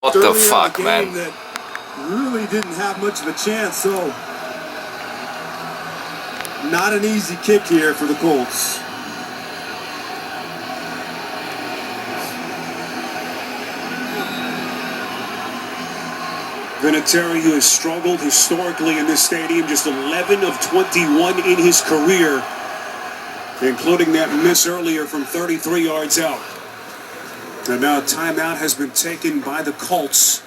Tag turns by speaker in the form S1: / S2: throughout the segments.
S1: What the fuck, man?
S2: That really didn't have much of a chance, so not an easy kick here for the Colts.
S3: Vinatieri, who has struggled historically in this stadium, just 11 of 21 in his career, including that miss earlier from 33 yards out. And now a timeout has been taken by the Colts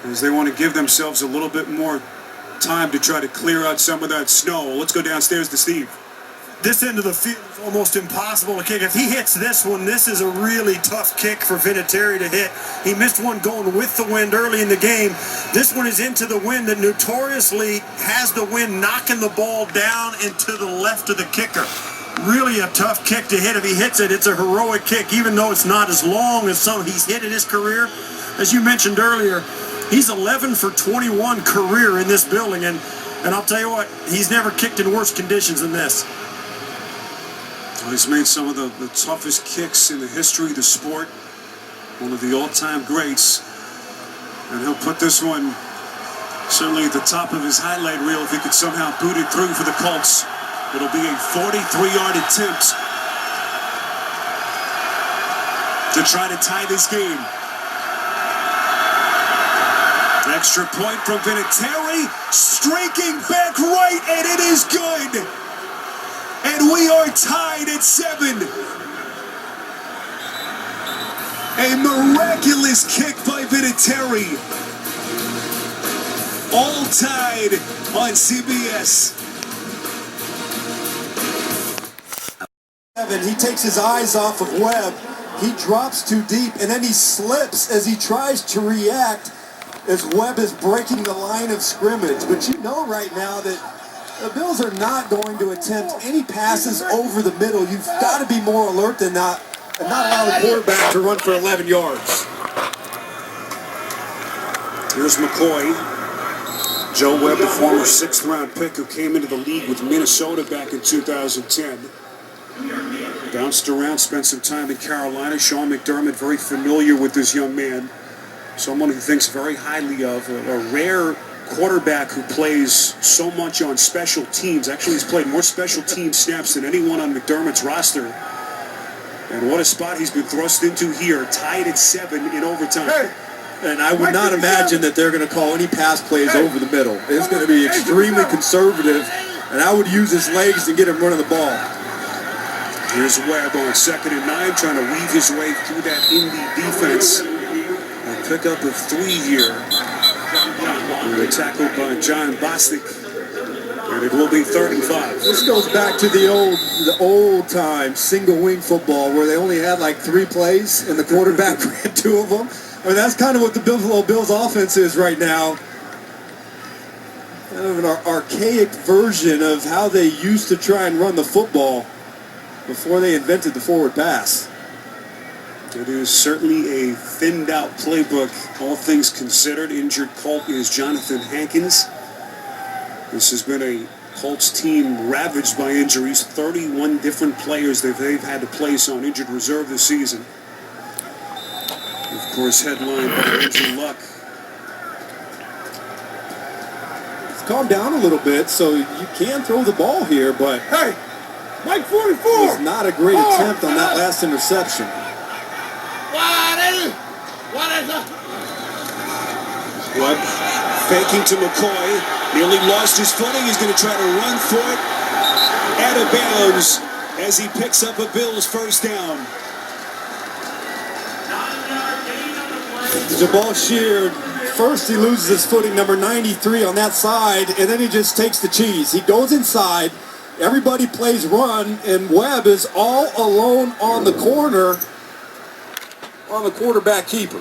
S3: as they want to give themselves a little bit more time to try to clear out some of that snow. Let's go downstairs to Steve.
S2: This end of the field is almost impossible to kick. If he hits this one, this is a really tough kick for Vinatieri to hit. He missed one going with the wind early in the game. This one is into the wind that notoriously has the wind knocking the ball down and to the left of the kicker. Really a tough kick to hit. If he hits it, it's a heroic kick, even though it's not as long as some he's hit in his career. As you mentioned earlier, he's 11 for 21 career in this building, and I'll tell you what, he's never kicked in worse conditions than this.
S3: Well, he's made some of the toughest kicks in the history of the sport. One of the all-time greats. And he'll put this one certainly at the top of his highlight reel if he could somehow boot it through for the Colts. It'll be a 43-yard attempt to try to tie this game. Extra point from Vinatieri, streaking back right, and it is good. And we are tied at 7. A miraculous kick by Vinatieri. All tied on CBS.
S2: He takes his eyes off of Webb. He drops too deep, and then he slips as he tries to react as Webb is breaking the line of scrimmage. But you know right now that the Bills are not going to attempt any passes over the middle. You've got to be more alert than that and not allow the quarterback to run for 11 yards.
S3: Here's McCoy. Joe Webb, the former 6th-round pick who came into the league with Minnesota back in 2010. Bounced around, spent some time in Carolina. Sean McDermott, very familiar with this young man. Someone who thinks very highly of. A rare quarterback who plays so much on special teams. Actually, he's played more special team snaps than anyone on McDermott's roster. And what a spot he's been thrust into here, tied at 7 in overtime.
S2: Hey. And I would not imagine that they're going to call any pass plays over the middle. It's going to be extremely conservative, and I would use his legs to get him running the ball.
S3: Here's Webb on 2nd and 9, trying to weave his way through that Indy defense. A pickup of 3 here. Tackled by John Bostic, and it will be 3rd and 5.
S2: This goes back to the old time single wing football where they only had like 3 plays and the quarterback ran 2 of them. I mean, that's kind of what the Buffalo Bills offense is right now. Kind of an archaic version of how they used to try and run the football before they invented the forward pass.
S3: It is certainly a thinned-out playbook, all things considered. Injured Colt is Jonathan Hankins. This has been a Colts team ravaged by injuries. 31 different players that they've had to place on injured reserve this season. Of course, headlined by Andrew Luck.
S2: It's calmed down a little bit, so you can throw the ball here, but
S4: hey, Mike 44!
S2: It was not a great attempt on that last interception.
S3: Webb faking to McCoy. Nearly lost his footing. He's going to try to run for it. Out of bounds as he picks up a Bills first down.
S2: Jabal Sheard, first he loses his footing, number 93 on that side, and then he just takes the cheese. He goes inside. Everybody plays run, and Webb is all alone on the corner on the quarterback keeper.